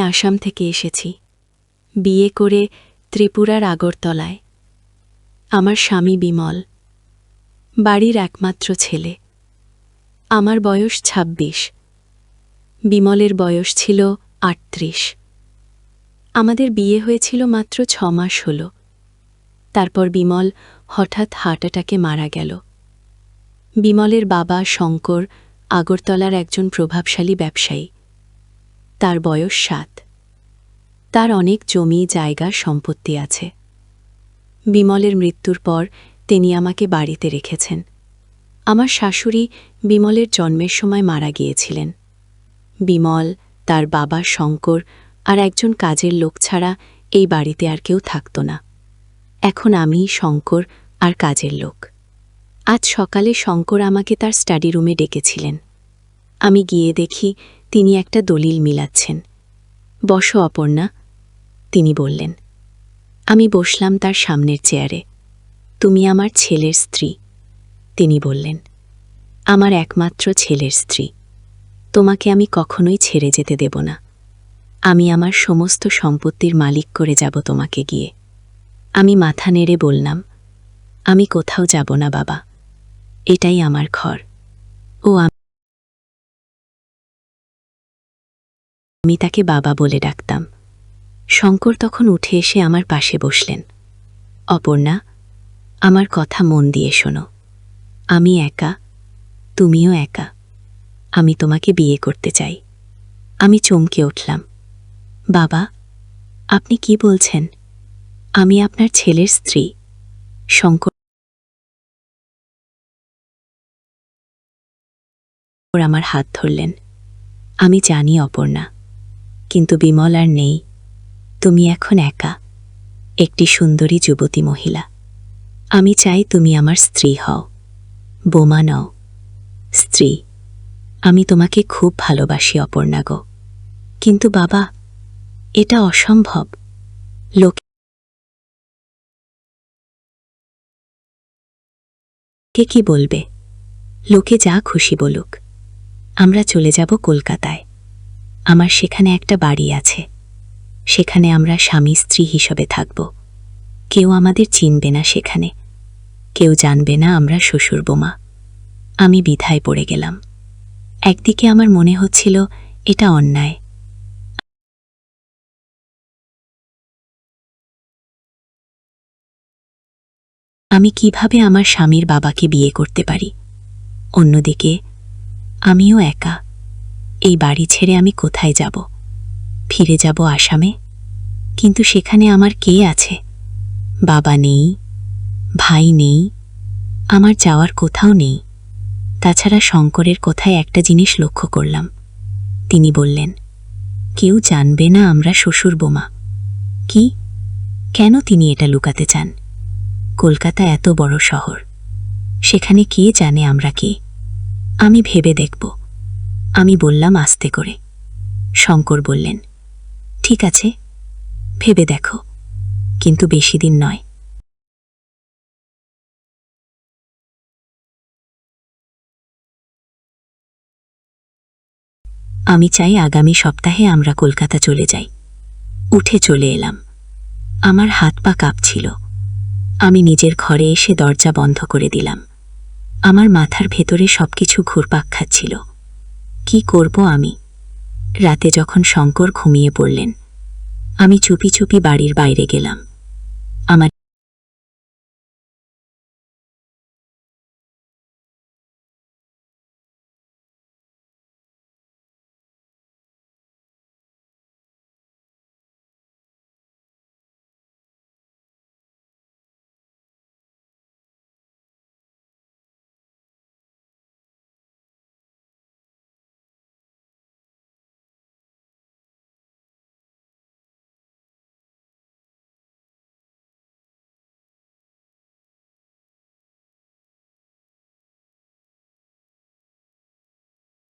আসাম থেকে এসেছি, বিয়ে করে ত্রিপুরার আগরতলায়। আমার স্বামী বিমল, বাড়ির একমাত্র ছেলে। আমার বয়স ২৬, বিমলের বয়স ছিল ৩৮। আমাদের বিয়ে হয়েছিল মাত্র ৬ মাস হল। তারপর বিমল হঠাৎ হার্ট অ্যাটাকে মারা গেল। বিমলের বাবা শঙ্কর আগরতলার একজন প্রভাবশালী ব্যবসায়ী। তার বয়স ৭। তার অনেক জমি জায়গা সম্পত্তি আছে। বিমলের মৃত্যুর পর তিনি আমাকে বাড়িতে রেখেছেন। আমার শাশুড়ি বিমলের জন্মের সময় মারা গিয়েছিলেন। বিমল, তার বাবা শঙ্কর আর একজন কাজের লোক ছাড়া এই বাড়িতে আর কেউ থাকত না। এখন আমি, শঙ্কর আর কাজের লোক। আজ সকালে শঙ্কর আমাকে তার স্টাডি রুমে ডেকেছিলেন। আমি গিয়ে দেখি তিনি একটা দলিল মিলাচ্ছেন। বসো অপর্ণা, তিনি বললেন। আমি বসলাম তার সামনের চেয়ারে। তুমি আমার ছেলের স্ত্রী, তিনি বললেন। আমার একমাত্র ছেলের স্ত্রী। তোমাকে আমি কখনোই ছেড়ে যেতে দেব না। আমি আমার সমস্ত সম্পত্তির মালিক করে যাব তোমাকে গিয়ে। আমি মাথা নেড়ে বললাম, আমি কোথাও যাব না বাবা, এটাই আমার ঘর। ও আমি তাকে বাবা বলে ডাকতাম। শঙ্কর তখন উঠে এসে আমার পাশে বসলেন। অপর্ণা, আমার কথা মন দিয়ে শোনো। আমি একা, তুমিও একা। আমি তোমাকে বিয়ে করতে চাই। আমি চমকে উঠলাম। বাবা, আপনি কি বলছেন? আমি আপনার ছেলের স্ত্রী। শঙ্কর আমার হাত ধরলেন। আমি জানি অপর্ণা, কিন্তু বিমল আর নেই। তুমি এখন একা, একটি সুন্দরী যুবতী মহিলা। আমি চাই তুমি আমার স্ত্রী হও, বোমা নও, স্ত্রী। আমি তোমাকে খুব ভালোবাসি অপর্ণা গো। কিন্তু বাবা, এটা অসম্ভব। লোকে কি বলবে? লোকে যা খুশি বলুক। আমরা চলে যাব কলকাতায়। আমার সেখানে একটা বাড়ি আছে। সেখানে আমরা স্বামী স্ত্রী হিসেবে থাকব। কেউ আমাদের চিনবে না সেখানে। কেউ জানবে না আমরা শ্বশুর বোমা। আমি বিধায় পড়ে গেলাম। একদিকে আমার মনে হচ্ছিল এটা অন্যায়। আমি কিভাবে আমার স্বামীর বাবাকে বিয়ে করতে পারি? অন্যদিকে আমিও একা। এই বাড়ি ছেড়ে আমি কোথায় যাব? ফিরে যাব আসামে? কিন্তু সেখানে আমার কে আছে? বাবা নেই, ভাই নেই, আমার যাওয়ার কোথাও নেই। তাছাড়া শঙ্করের কথায় একটা জিনিস লক্ষ্য করলাম। তিনি বললেন, কেউ জানবে না আমরা শ্বশুর বোমা। কি? কেন তিনি এটা লুকাতে চান? কলকাতা এত বড় শহর, সেখানে কে জানে আমরা কে? আমি ভেবে দেখব, আমি বললাম আস্তে করে। শঙ্কর বললেন, ঠিক আছে, ভেবে দেখো, কিন্তু বেশি দিন নয়। আমি চাই আগামী সপ্তাহে আমরা কলকাতা চলে যাই। উঠে চলে এলাম। আমার হাত পা কাঁপছিল। আমি নিজের ঘরে এসে দরজা বন্ধ করে দিলাম। আমার মাথার ভেতরে সবকিছু ঘুরপাক খাচ্ছিল। কি করব আমি? রাতে যখন শঙ্কর ঘুমিয়ে পড়লেন, আমি চুপি চুপি বাড়ির বাইরে গেলাম। আমার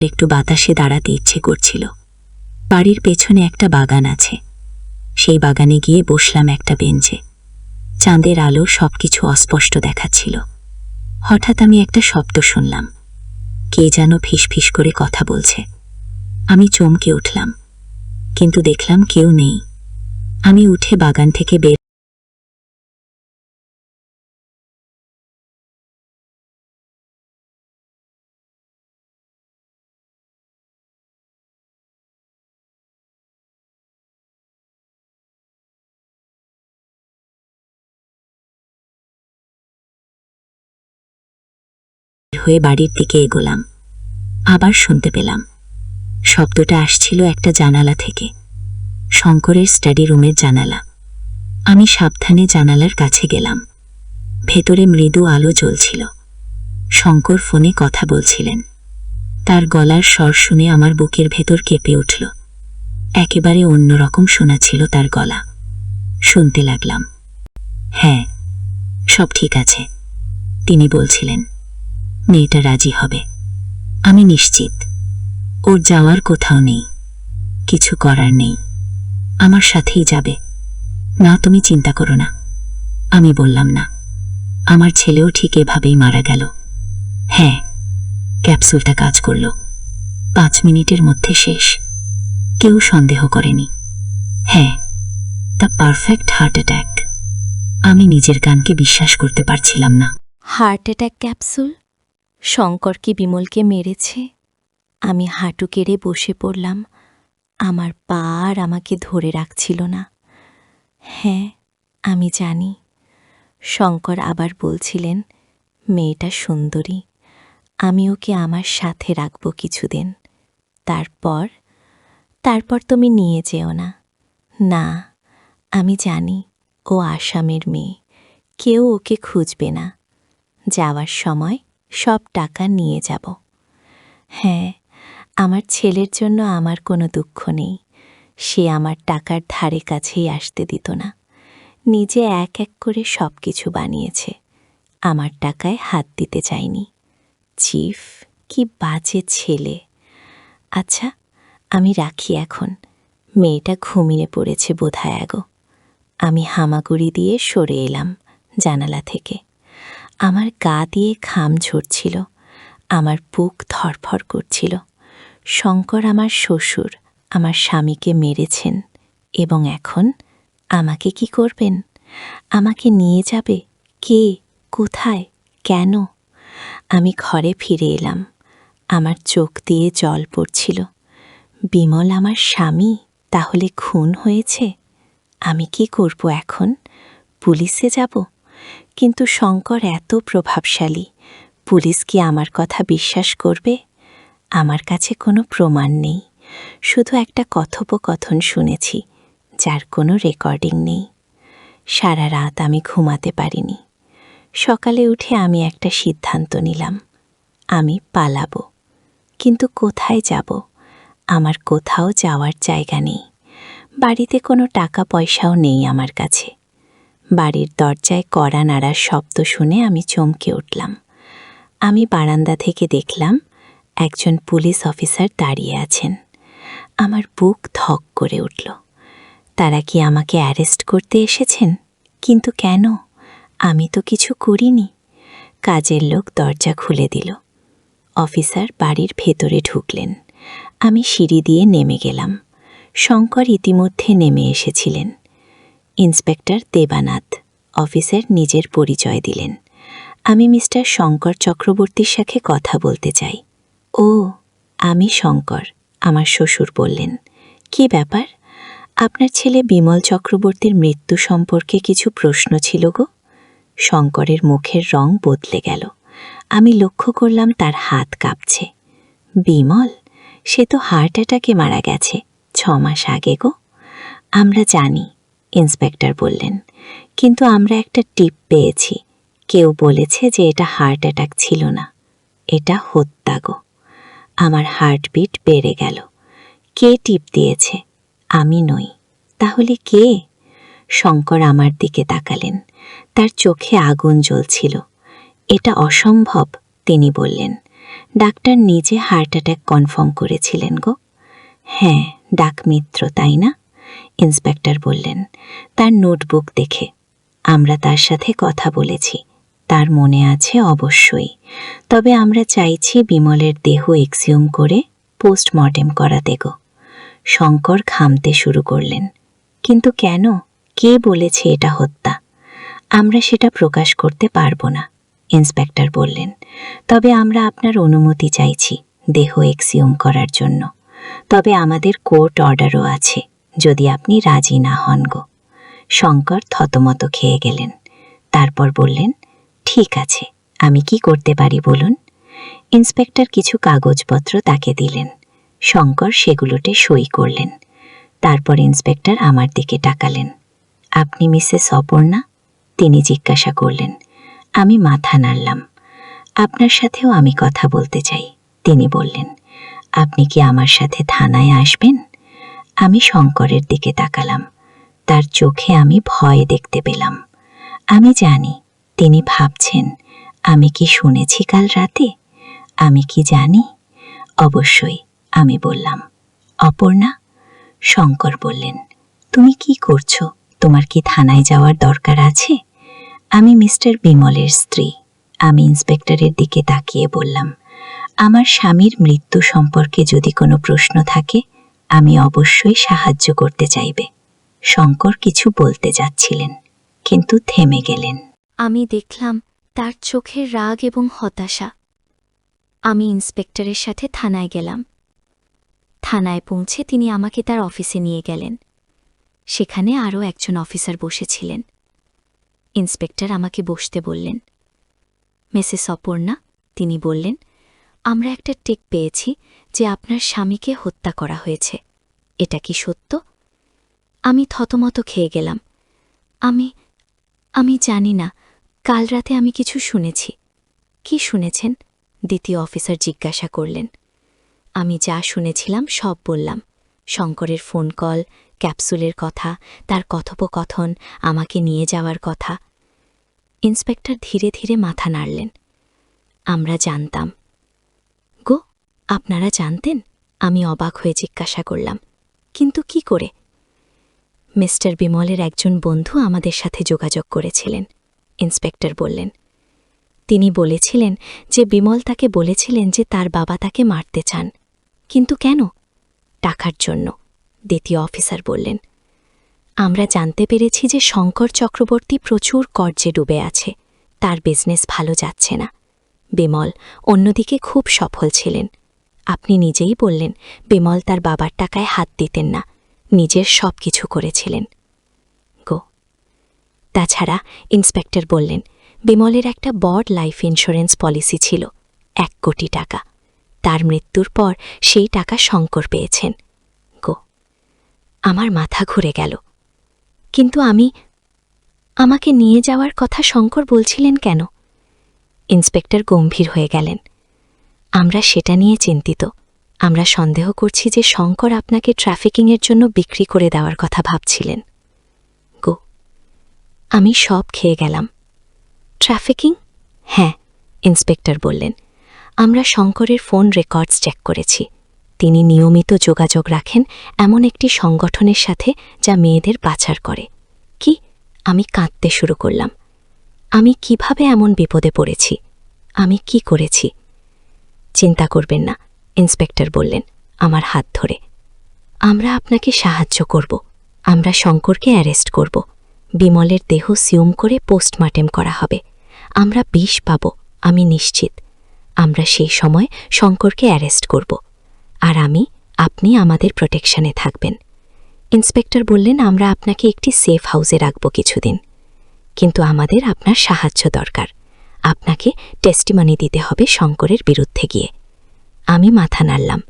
একটু বাতাসে দাঁড়াতে ইচ্ছে করছিল। বাড়ির পেছনে একটা বাগান আছে। সেই বাগানে গিয়ে বসলাম একটা বেঞ্চে। চাঁদের আলো সবকিছু অস্পষ্ট দেখাচ্ছিল। হঠাৎ আমি একটা শব্দ শুনলাম। কে যেন ফিসফিস করে কথা বলছে। আমি চমকে উঠলাম। কিন্তু দেখলাম কেউ নেই। আমি উঠে বাগান থেকে বের হয়ে বাড়ির দিকে এগোলাম। আবার শুনতে পেলাম শব্দটা আসছিল একটা জানালা থেকে, শঙ্করের স্টাডি রুমের জানালা। আমি সাবধানে জানালার কাছে গেলাম। ভেতরে মৃদু আলো জ্বলছিল। শঙ্কর ফোনে কথা বলছিলেন। তার গলার স্বর শুনে আমার বুকের ভেতর কেঁপে উঠল। একেবারে অন্যরকম শোনাছিল তার গলা। শুনতে লাগলাম। হ্যাঁ, সব ঠিক আছে, তিনি বলছিলেন। মেয়েটা রাজি হবে, আমি নিশ্চিত। ওর যাওয়ার কোথাও নেই, কিছু করার নেই, আমার সাথেই যাবে। না, তুমি চিন্তা করো না। আমি বললাম, না, আমার ছেলেও ঠিক এভাবেই মারা গেল। হ্যাঁ, ক্যাপসুলটা কাজ করল, 5 মিনিটের মধ্যে শেষ। কেউ সন্দেহ করেনি। হ্যাঁ, দ্য পারফেক্ট হার্ট অ্যাটাক। আমি নিজের কানকে বিশ্বাস করতে পারছিলাম না। Heart attack capsule? শঙ্কর কি বিমলকে মেরেছে? আমি হাঁটু কেড়ে বসে পড়লাম। আমার পা আর আমাকে ধরে রাখছিল না। হ্যাঁ, আমি জানি। শঙ্কর আবার বলছিলেন, মেয়েটা সুন্দরী, আমি ওকে আমার সাথে রাখব কিছুদিন। তারপর তুমি নিয়ে যেও না। না, আমি জানি ও আসামের মেয়ে, কেউ ওকে খুঁজবে না। যাওয়ার সময় সব টাকা নিয়ে যাব। হ্যাঁ, আমার ছেলের জন্য আমার কোনো দুঃখ নেই। সে আমার টাকার ধারে কাছেই আসতে দিত না। নিজে এক এক করে সব কিছু বানিয়েছে, আমার টাকায় হাত দিতে চায়নি। চিফ, কি বাজে ছেলে। আচ্ছা, আমি রাখি এখন। মেয়েটা ঘুমিয়ে পড়েছে বোধহয় আগো। আমি হামাগুড়ি দিয়ে সরে এলাম জানালা থেকে। আমার গা দিয়ে ঘাম ঝরছিল, আমার বুক ধরফর করছিল। শঙ্কর আমার শ্বশুর আমার স্বামীকে মেরেছেন, এবং এখন আমাকে কি করবেন? আমাকে নিয়ে যাবে কে, কোথায়, কেন? আমি ঘরে ফিরে এলাম। আমার চোখ দিয়ে জল পড়ছিল। বিমল আমার স্বামী তাহলে খুন হয়েছে? আমি কি করব এখন? পুলিশে যাব? কিন্তু শঙ্কর এত প্রভাবশালী, পুলিশ কি আমার কথা বিশ্বাস করবে? আমার কাছে কোনো প্রমাণ নেই, শুধু একটা কথোপকথন শুনেছি, যার কোনো রেকর্ডিং নেই। সারা রাত আমি ঘুমাতে পারিনি। সকালে উঠে আমি একটা সিদ্ধান্ত নিলাম, আমি পালাবো। কিন্তু কোথায় যাব? আমার কোথাও যাওয়ার জায়গা নেই। বাড়িতে কোনো টাকা পয়সাও নেই আমার কাছে। বাড়ির দরজায় কড়া নাড়ার শব্দ শুনে আমি চমকে উঠলাম। আমি বারান্দা থেকে দেখলাম একজন পুলিশ অফিসার দাঁড়িয়ে আছেন। আমার বুক ধক করে উঠল। তারা কি আমাকে অ্যারেস্ট করতে এসেছেন? কিন্তু কেন? আমি তো কিছু করিনি। কাজের লোক দরজা খুলে দিল। অফিসার বাড়ির ভেতরে ঢুকলেন। আমি সিঁড়ি দিয়ে নেমে গেলাম। শঙ্কর ইতিমধ্যে নেমে এসেছিলেন। ইন্সপেক্টর দেবানাথ, অফিসার নিজের পরিচয় দিলেন। আমি মিস্টার শঙ্কর চক্রবর্তীর সাথে কথা বলতে চাই। ও, আমি শঙ্কর, আমার শ্বশুর বললেন। কী ব্যাপার? আপনার ছেলে বিমল চক্রবর্তীর মৃত্যু সম্পর্কে কিছু প্রশ্ন ছিল গো। শঙ্করের মুখের রং বদলে গেল। আমি লক্ষ্য করলাম তার হাত কাঁপছে। বিমল? সে তো হার্ট অ্যাটাকে মারা গেছে 6 মাস আগে গো। আমরা জানি, ইন্সপেক্টর বললেন, কিন্তু আমরা একটা টিপ পেয়েছি। কেউ বলেছে যে এটা হার্ট অ্যাটাক ছিল না, এটা হত্যা গো। আমার হার্টবিট বেড়ে গেল। কে টিপ দিয়েছে? আমি নই। তাহলে কে? শঙ্কর আমার দিকে তাকালেন। তার চোখে আগুন জ্বলছিল। এটা অসম্ভব, তিনি বললেন। ডাক্তার নিজে হার্ট অ্যাটাক কনফার্ম করেছিলেন গো। হ্যাঁ, ডাকমিত্র, তাই না? ইন্সপেক্টর বললেন, তার নোটবুক দেখে। আমরা তার সাথে কথা বলেছি, তার মনে আছে অবশ্যই। তবে আমরা চাইছি বিমলের দেহ এক্সিউম করে পোস্টমর্টেম করাতে গো। শঙ্কর ঘামতে শুরু করলেন। কিন্তু কেন? কে বলেছে এটা হত্যা? আমরা সেটা প্রকাশ করতে পারবো না, ইন্সপেক্টর বললেন। তবে আমরা আপনার অনুমতি চাইছি দেহ এক্সিউম করার জন্য। তবে আমাদের কোর্ট অর্ডারও আছে, যদি আপনি রাজি না হন গো। শঙ্কর থতমত খেয়ে গেলেন। তারপর বললেন, ঠিক আছে, আমি কি করতে পারি বলুন। ইন্সপেক্টর কিছু কাগজপত্র তাকে দিলেন। শঙ্কর সেগুলোতে সই করলেন। তারপর ইন্সপেক্টর আমার দিকে তাকালেন। আপনি মিসেস অপর্ণা? তিনি জিজ্ঞাসা করলেন। আমি মাথা নাড়লাম। আপনার সাথেও আমি কথা বলতে চাই, তিনি বললেন। আপনি কি আমার সাথে থানায় আসবেন? আমি শঙ্করের দিকে তাকালাম। তার চোখে আমি ভয় দেখতে পেলাম। আমি জানি তিনি ভাবছেন, আমি কি শুনেছি কাল রাতে? আমি কি জানি? অবশ্যই, আমি বললাম। অপর্ণা? শঙ্কর বললেন, তুমি কি করছো? তোমার কি থানায় যাওয়ার দরকার আছে? আমি মিস্টার বিমলের স্ত্রী। আমি ইন্সপেক্টরের দিকে তাকিয়ে বললাম, আমার স্বামীর মৃত্যু সম্পর্কে যদি কোনো প্রশ্ন থাকে, আমি অবশ্যই সাহায্য করতে চাইবে। শঙ্কর কিছু বলতে যাচ্ছিলেন, কিন্তু থেমে গেলেন। আমি দেখলাম তার চোখের রাগ এবং হতাশা। আমি ইন্সপেক্টরের সাথে থানায় গেলাম। থানায় পৌঁছে তিনি আমাকে তার অফিসে নিয়ে গেলেন। সেখানে আরও একজন অফিসার বসেছিলেন। ইন্সপেক্টর আমাকে বসতে বললেন। মিসেস অপর্ণা, তিনি বললেন, আমরা একটা টেক পেয়েছি যে আপনার স্বামীকে হত্যা করা হয়েছে। এটা কি সত্য? আমি থতমত খেয়ে গেলাম। আমি জানি না। কাল রাতে আমি কিছু শুনেছি। কি শুনেছেন? দ্বিতীয় অফিসার জিজ্ঞাসা করলেন। আমি যা শুনেছিলাম সব বললাম। শঙ্করের ফোন কল, ক্যাপসুলের কথা, তার কথোপকথন, আমাকে নিয়ে যাওয়ার কথা। ইন্সপেক্টর ধীরে ধীরে মাথা নাড়লেন। আমরা জানতাম। গো, আপনারা জানতেন? আমি অবাক হয়ে জিজ্ঞাসা করলাম। কিন্তু কি করে? মিস্টার বিমলের একজন বন্ধু আমাদের সাথে যোগাযোগ করেছিলেন, ইন্সপেক্টর বললেন। তিনি বলেছিলেন যে বিমল তাকে বলেছিলেন যে তার বাবা তাকে মারতে চান। কিন্তু কেন? টাকার জন্য, দ্বিতীয় অফিসার বললেন। আমরা জানতে পেরেছি যে শঙ্কর চক্রবর্তী প্রচুর কর্জে ডুবে আছে। তার বিজনেস ভালো যাচ্ছে না। বিমল অন্যদিকে খুব সফল ছিলেন। আপনি নিজেই বললেন বিমল তার বাবার টাকায় হাত দিতেন না, নিজের সব কিছু করেছিলেন। গো। তাছাড়া ইন্সপেক্টর বললেন, বিমলের একটা বড় লাইফ ইন্স্যুরেন্স পলিসি ছিল, 1 কোটি টাকা। তার মৃত্যুর পর সেই টাকা শঙ্কর পেয়েছেন। গো। আমার মাথা ঘুরে গেল। কিন্তু আমাকে নিয়ে যাওয়ার কথা শঙ্কর বলছিলেন কেন? ইন্সপেক্টর গম্ভীর হয়ে গেলেন। আমরা সেটা নিয়ে চিন্তিত। আমরা সন্দেহ করছি যে শঙ্কর আপনাকে ট্রাফিকিংয়ের জন্য বিক্রি করে দেওয়ার কথা ভাবছিলেন। গো। আমি সব খেয়ে গেলাম। ট্রাফিকিং? হ্যাঁ, ইন্সপেক্টর বললেন। আমরা শঙ্করের ফোন রেকর্ডস চেক করেছি। তিনি নিয়মিত যোগাযোগ রাখেন এমন একটি সংগঠনের সাথে যা মেয়েদের পাচার করে। কি? আমি কাঁদতে শুরু করলাম। আমি কিভাবে এমন বিপদে পড়েছি? আমি কি করেছি? চিন্তা করবেন না, ইন্সপেক্টর বললেন আমার হাত ধরে। আমরা আপনাকে সাহায্য করব। আমরা শঙ্করকে অ্যারেস্ট করব। বিমলের দেহ সিউম করে পোস্টমর্টেম করা হবে। আমরা বিষ পাব, আমি নিশ্চিত। আমরা সেই সময় শঙ্করকে অ্যারেস্ট করব। আর আপনি আমাদের প্রোটেকশনে থাকবেন। ইন্সপেক্টর বললেন, আমরা আপনাকে একটি সেফ হাউসে রাখব কিছুদিন। কিন্তু আমাদের আপনার সাহায্য দরকার। আপনাকে টেস্টিমনি দিতে হবে শঙ্করের বিরুদ্ধে গিয়ে। আমি মাথা নাড়লাম।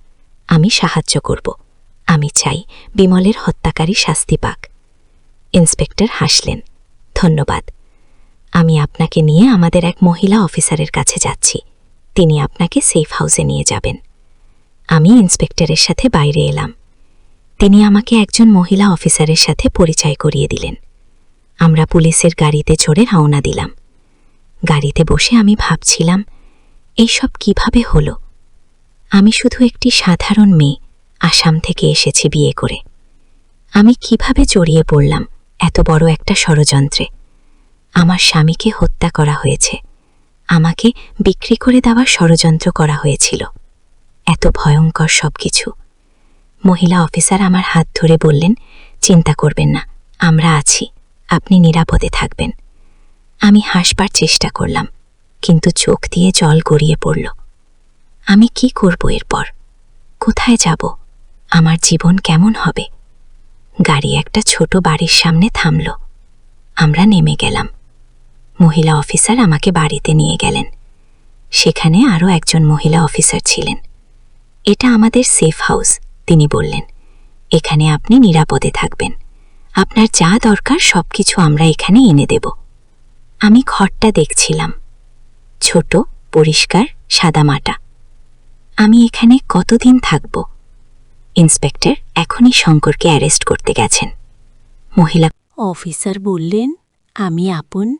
আমি সাহায্য করব। আমি চাই বিমলের হত্যাকারী শাস্তি পাক। ইন্সপেক্টর হাসলেন। ধন্যবাদ। আমি আপনাকে নিয়ে আমাদের এক মহিলা অফিসারের কাছে যাচ্ছি। তিনি আপনাকে সেফ হাউসে নিয়ে যাবেন। আমি ইন্সপেক্টরের সাথে বাইরে এলাম। তিনি আমাকে একজন মহিলা অফিসারের সাথে পরিচয় করিয়ে দিলেন। আমরা পুলিশের গাড়িতে চড়ে রওনা দিলাম। গাড়িতে বসে আমি ভাবছিলাম, এইসব কিভাবে হলো? আমি শুধু একটি সাধারণ মেয়ে, আসাম থেকে এসেছি বিয়ে করে। আমি কিভাবে জড়িয়ে পড়লাম এত বড় একটা ষড়যন্ত্রে? আমার স্বামীকে হত্যা করা হয়েছে। আমাকে বিক্রি করে দেওয়ার ষড়যন্ত্র করা হয়েছিল। এত ভয়ঙ্কর সবকিছু। মহিলা অফিসার আমার হাত ধরে বললেন, চিন্তা করবেন না, আমরা আছি, আপনি নিরাপদে থাকবেন। আমি হাসবার চেষ্টা করলাম, কিন্তু চোখ দিয়ে জল গড়িয়ে পড়ল। আমি কি করব এরপর? কোথায় যাব? আমার জীবন কেমন হবে? গাড়ি একটা ছোট বাড়ির সামনে থামল। আমরা নেমে গেলাম। মহিলা অফিসার আমাকে বাড়িতে নিয়ে গেলেন। সেখানে আরও একজন মহিলা অফিসার ছিলেন। এটা আমাদের সেফ হাউস, তিনি বললেন। এখানে আপনি নিরাপদে থাকবেন। আপনার যা দরকার সবকিছু আমরা এখানে এনে দেব। আমি ঘরটা দেখছিলাম, ছোট, পরিষ্কার, সাদামাটা। আমি এখানে কতদিন থাকব? ইন্সপেক্টর এখনই শঙ্করকে অ্যারেস্ট করতে গেছেন। মহিলা অফিসার বললেন, আমি আপন